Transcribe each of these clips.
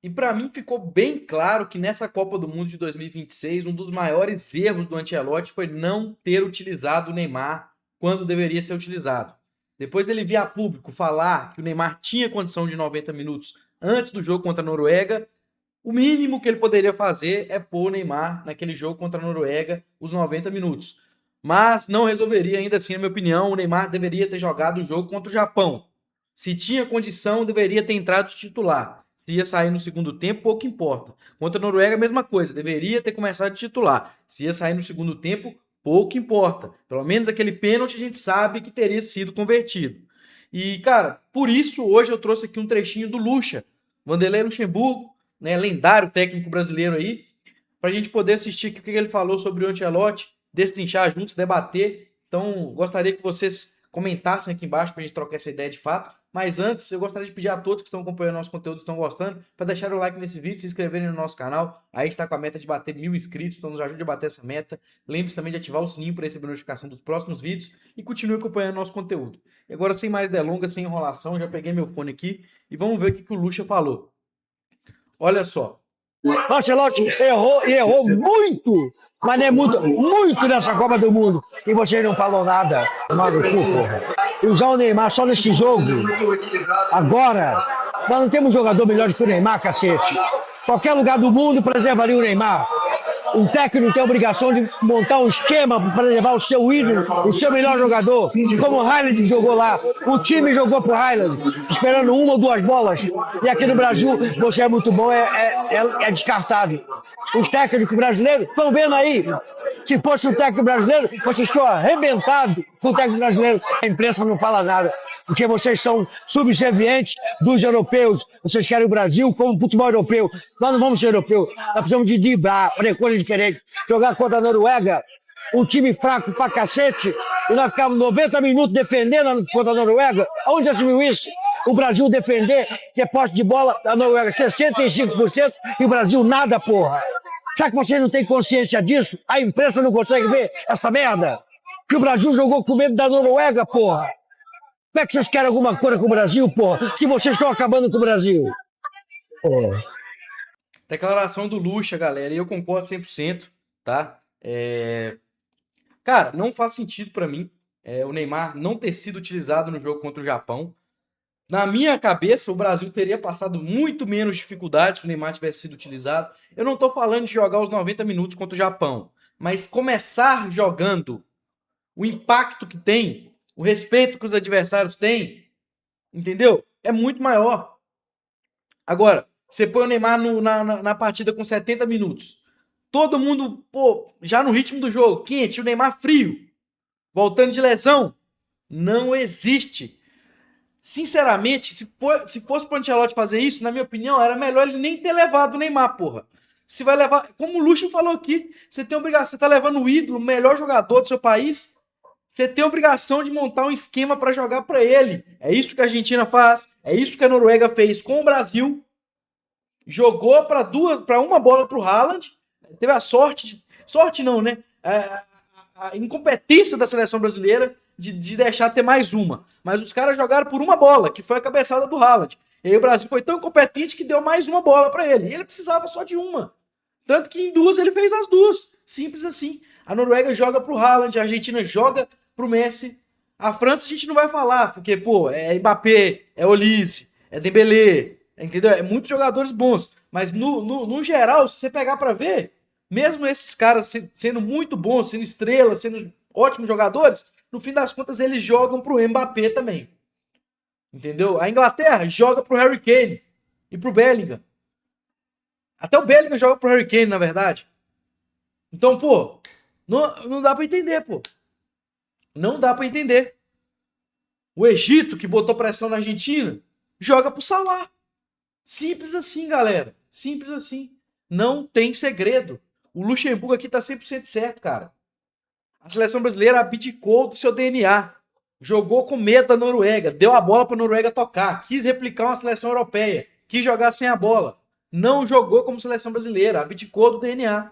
E para mim ficou bem claro que nessa Copa do Mundo de 2026, um dos maiores erros do Ancelotti foi não ter utilizado o Neymar quando deveria ser utilizado. Depois dele vir a público falar que o Neymar tinha condição de 90 minutos antes do jogo contra a Noruega, o mínimo que ele poderia fazer é pôr o Neymar naquele jogo contra a Noruega os 90 minutos. Mas não resolveria ainda assim, na minha opinião, o Neymar deveria ter jogado o jogo contra o Japão. Se tinha condição, deveria ter entrado de titular. Se ia sair no segundo tempo, pouco importa. Contra a Noruega, a mesma coisa. Deveria ter começado de titular. Se ia sair no segundo tempo, pouco importa. Pelo menos aquele pênalti a gente sabe que teria sido convertido. E, cara, por isso hoje eu trouxe aqui um trechinho do Lucha, Vanderlei Luxemburgo, né, lendário técnico brasileiro aí, para a gente poder assistir aqui o que ele falou sobre o Ancelotti, destrinchar juntos, debater. Então, gostaria que vocês comentassem aqui embaixo para a gente trocar essa ideia de fato. Mas antes, eu gostaria de pedir a todos que estão acompanhando nosso conteúdo, estão gostando, para deixar o like nesse vídeo, se inscreverem no nosso canal. Aí está com a meta de bater 1000 inscritos, então nos ajude a bater essa meta. Lembre-se também de ativar o sininho para receber notificação dos próximos vídeos e continue acompanhando nosso conteúdo. E agora, sem mais delongas, sem enrolação, já peguei meu fone aqui e vamos ver o que o Lucha falou. Olha só. O Ancelotti errou e errou muito, mas não é muito nessa Copa do Mundo. E você não falou nada. Tomado cu, porra. E usar o Neymar só nesse jogo. Agora, nós não temos jogador melhor do que o Neymar, cacete. Qualquer lugar do mundo preservaria o Neymar. Um técnico tem a obrigação de montar um esquema para preservar o seu ídolo, o seu melhor jogador. Como o Haaland jogou lá. O time jogou pro Haaland, esperando uma ou duas bolas. E aqui no Brasil, você é muito bom, é descartado. Os técnicos brasileiros, estão vendo aí? Se fosse um técnico brasileiro, vocês estão arrebentados com o técnico brasileiro. A imprensa não fala nada, porque vocês são subservientes dos europeus. Vocês querem o Brasil como futebol europeu. Nós não vamos ser europeu. Nós precisamos de driblar, fazer coisas diferentes. Jogar contra a Noruega, um time fraco pra cacete, e nós ficamos 90 minutos defendendo contra a Noruega. Onde já se viu isso? O Brasil defender, que é posse de bola, a Noruega 65% e o Brasil nada, porra. Será que vocês não têm consciência disso? A imprensa não consegue ver essa merda? Que o Brasil jogou com medo da Noruega, porra. Como é que vocês querem alguma coisa com o Brasil, porra? Se vocês estão acabando com o Brasil. Porra. Declaração do Lucha, galera, e eu concordo 100%, tá? Cara, não faz sentido pra mim o Neymar não ter sido utilizado no jogo contra o Japão. Na minha cabeça, o Brasil teria passado muito menos dificuldades se o Neymar tivesse sido utilizado. Eu não tô falando de jogar os 90 minutos contra o Japão, mas começar jogando, o impacto que tem, o respeito que os adversários têm, entendeu? É muito maior. Agora, você põe o Neymar na partida com 70 minutos. Todo mundo, pô, já no ritmo do jogo, quente, o Neymar frio, voltando de lesão. Não existe. Sinceramente, se fosse pro Ancelotti fazer isso, na minha opinião, era melhor ele nem ter levado o Neymar, porra. Se vai levar, como o Lucho falou aqui, você tem obrigação, você tá levando o ídolo, o melhor jogador do seu país, você tem a obrigação de montar um esquema para jogar para ele. É isso que a Argentina faz, é isso que a Noruega fez com o Brasil. Jogou para uma bola pro Haaland, teve a sorte não, né? A incompetência da seleção brasileira de deixar ter mais uma. Mas os caras jogaram por uma bola, que foi a cabeçada do Haaland. E aí o Brasil foi tão incompetente que deu mais uma bola para ele. E ele precisava só de uma. Tanto que em duas ele fez as duas. Simples assim. A Noruega joga pro Haaland, a Argentina joga pro Messi. A França a gente não vai falar, porque, pô, é Mbappé, é Olise, é Dembélé, entendeu? É muitos jogadores bons. Mas no geral, se você pegar para ver, mesmo esses caras sendo muito bons, sendo estrelas, sendo ótimos jogadores, no fim das contas eles jogam pro Mbappé também. Entendeu? A Inglaterra joga pro Harry Kane e pro Bellingham. Até o Bellingham joga pro Harry Kane, na verdade. Então, pô, não dá pra entender, pô. Não dá pra entender. O Egito, que botou pressão na Argentina, joga pro Salah. Simples assim, galera. Simples assim. Não tem segredo. O Luxemburgo aqui tá 100% certo, cara. A seleção brasileira abdicou do seu DNA. Jogou com medo da Noruega. Deu a bola pra Noruega tocar. Quis replicar uma seleção europeia. Quis jogar sem a bola. Não jogou como seleção brasileira. Abdicou do DNA.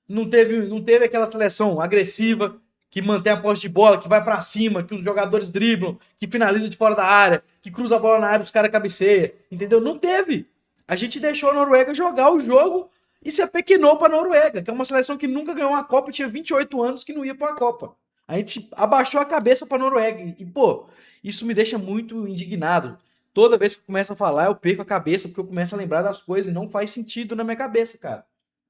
Não teve aquela seleção agressiva que mantém a posse de bola, que vai pra cima, que os jogadores driblam, que finaliza de fora da área, que cruza a bola na área e os caras cabeceiam. Entendeu? Não teve. A gente deixou a Noruega jogar o jogo e se apequinou pra Noruega, que é uma seleção que nunca ganhou uma Copa, tinha 28 anos que não ia pra uma Copa. A gente abaixou a cabeça pra Noruega. E, pô, isso me deixa muito indignado. Toda vez que eu começo a falar, eu perco a cabeça, porque eu começo a lembrar das coisas e não faz sentido na minha cabeça, cara.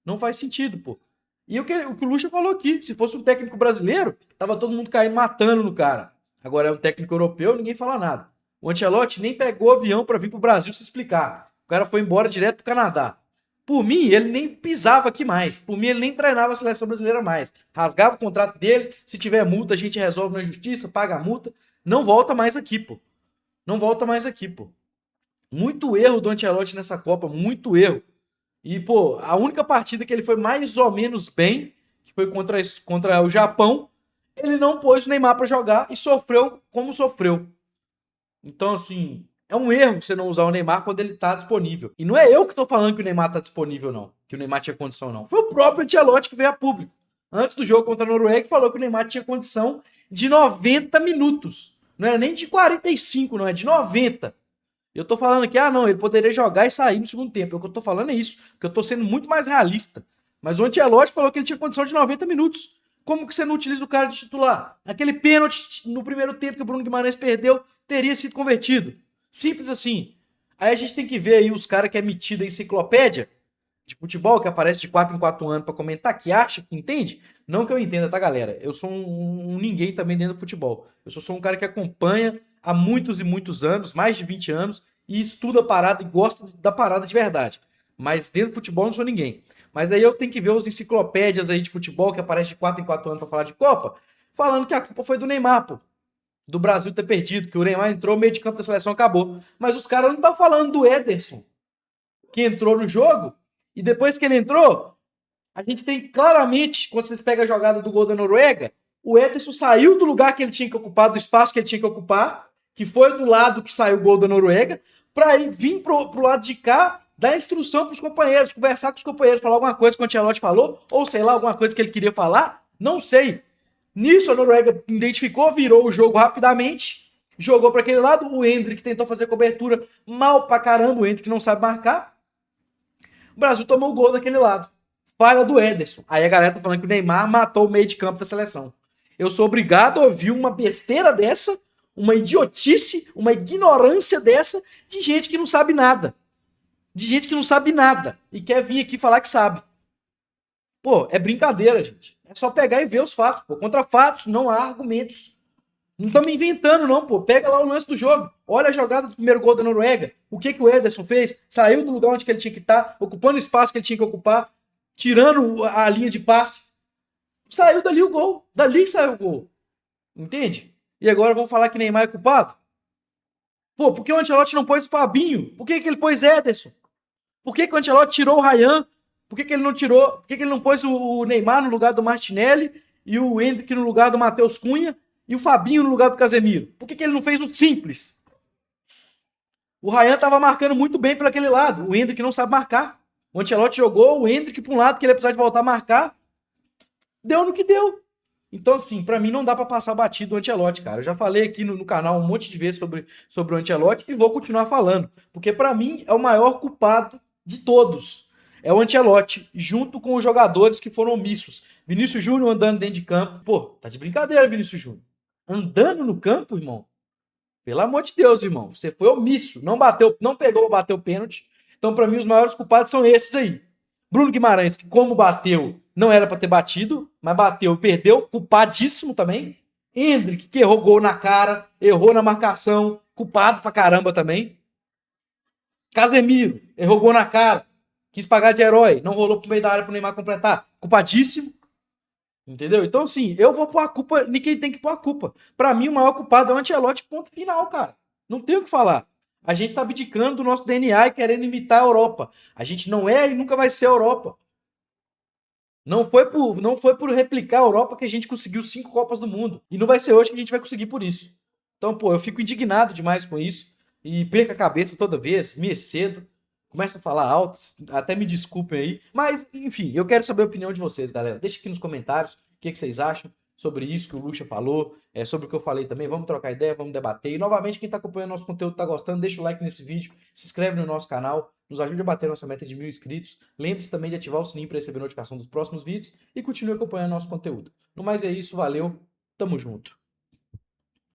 Não faz sentido, pô. E o que o Lucha falou aqui, se fosse um técnico brasileiro, tava todo mundo caindo matando no cara. Agora é um técnico europeu, ninguém fala nada. O Ancelotti nem pegou avião pra vir pro Brasil se explicar. O cara foi embora direto pro Canadá. Por mim, ele nem pisava aqui mais. Por mim, ele nem treinava a seleção brasileira mais. Rasgava o contrato dele, se tiver multa, a gente resolve na justiça, paga a multa. Não volta mais aqui, pô. Não volta mais aqui, pô. Muito erro do Ancelotti nessa Copa, muito erro. E, pô, a única partida que ele foi mais ou menos bem, que foi contra o Japão, ele não pôs o Neymar pra jogar e sofreu como sofreu. Então, assim, é um erro você não usar o Neymar quando ele tá disponível. E não é eu que tô falando que o Neymar tá disponível, não. Que o Neymar tinha condição, não. Foi o próprio Ancelotti que veio a público. Antes do jogo contra a Noruega, falou que o Neymar tinha condição de 90 minutos. Não era nem de 45, não, é de 90. Eu tô falando aqui, não, ele poderia jogar e sair no segundo tempo. O que eu tô falando é isso, porque eu tô sendo muito mais realista. Mas o Ancelotti falou que ele tinha condição de 90 minutos. Como que você não utiliza o cara de titular? Aquele pênalti no primeiro tempo que o Bruno Guimarães perdeu teria sido convertido. Simples assim. Aí a gente tem que ver aí os caras que é metido a enciclopédia de futebol, que aparece de 4 em 4 anos pra comentar, que acha que entende. Não que eu entenda, tá, galera? Eu sou um ninguém também dentro do futebol. Eu sou um cara que acompanha há muitos e muitos anos, mais de 20 anos, e estuda a parada e gosta da parada de verdade. Mas dentro do futebol eu não sou ninguém. Mas aí eu tenho que ver os enciclopédias aí de futebol que aparecem de 4 em 4 anos pra falar de Copa, falando que a culpa foi do Neymar, pô. Do Brasil ter perdido, que o Neymar entrou, meio de campo da seleção acabou. Mas os caras não estão falando do Ederson, que entrou no jogo, e depois que ele entrou, a gente tem claramente, quando vocês pegam a jogada do gol da Noruega, o Ederson saiu do lugar que ele tinha que ocupar, do espaço que ele tinha que ocupar, que foi do lado que saiu o gol da Noruega, para vir pro lado de cá, dar instrução pros companheiros, conversar com os companheiros, falar alguma coisa que o Ancelotti falou, ou sei lá, alguma coisa que ele queria falar, não sei. Nisso a Noruega identificou, virou o jogo rapidamente, jogou para aquele lado, o Endrick tentou fazer cobertura mal pra caramba, o Endrick não sabe marcar. O Brasil tomou o gol daquele lado. Falha do Ederson. Aí a galera tá falando que o Neymar matou o meio de campo da seleção. Eu sou obrigado a ouvir uma besteira dessa, uma idiotice, uma ignorância dessa de gente que não sabe nada. De gente que não sabe nada e quer vir aqui falar que sabe. Pô, é brincadeira, gente. É só pegar e ver os fatos. Pô. Contra fatos, não há argumentos. Não estamos inventando, não, pô. Pega lá o lance do jogo. Olha a jogada do primeiro gol da Noruega. O que o Ederson fez? Saiu do lugar onde ele tinha que estar, ocupando o espaço que ele tinha que ocupar, tirando a linha de passe. Saiu dali o gol. Dali saiu o gol. Entende? E agora vão falar que Neymar é culpado? Pô, por que o Ancelotti não pôs o Fabinho? Por que ele pôs Ederson? Por que o Ancelotti tirou o Ryan? Por que ele não tirou? Por que ele não pôs o Neymar no lugar do Martinelli e o Endrick no lugar do Matheus Cunha e o Fabinho no lugar do Casemiro? Por que ele não fez o simples? O Ryan tava marcando muito bem por aquele lado. O Endrick não sabe marcar. O Ancelotti jogou o Endrick para um lado que ele precisava de voltar a marcar. Deu no que deu. Então, assim, pra mim não dá pra passar batido do Ancelotti, cara. Eu já falei aqui no canal um monte de vezes sobre o Ancelotti e vou continuar falando. Porque pra mim é o maior culpado de todos. É o Ancelotti, junto com os jogadores que foram omissos. Vinícius Júnior andando dentro de campo. Pô, tá de brincadeira, Vinícius Júnior. Andando no campo, irmão? Pelo amor de Deus, irmão. Você foi omisso. Não bateu, não pegou, bateu o pênalti. Então, pra mim, os maiores culpados são esses aí. Bruno Guimarães, que como bateu, não era pra ter batido, mas bateu e perdeu, culpadíssimo também. Endrick, que errou gol na cara, errou na marcação, culpado pra caramba também. Casemiro, errou gol na cara, quis pagar de herói, não rolou pro meio da área pro Neymar completar, culpadíssimo. Entendeu? Então, assim, eu vou pôr a culpa, ninguém tem que pôr a culpa. Pra mim, o maior culpado é o Ancelotti, ponto final, cara. Não tem o que falar. A gente tá abdicando do nosso DNA e querendo imitar a Europa. A gente não é e nunca vai ser a Europa. Não foi por replicar a Europa que a gente conseguiu 5 Copas do Mundo. E não vai ser hoje que a gente vai conseguir por isso. Então, pô, eu fico indignado demais com isso. E perco a cabeça toda vez, me excedo. Começa a falar alto, até me desculpem aí. Mas, enfim, eu quero saber a opinião de vocês, galera. Deixa aqui nos comentários o que vocês acham sobre isso que o Lucha falou, sobre o que eu falei também. Vamos trocar ideia, vamos debater. E, novamente, quem tá acompanhando nosso conteúdo, tá gostando, deixa o like nesse vídeo, se inscreve no nosso canal. nos ajude a bater nossa meta de 1.000 inscritos. Lembre-se também de ativar o sininho para receber notificação dos próximos vídeos e continue acompanhando nosso conteúdo. No mais é isso, valeu, tamo junto.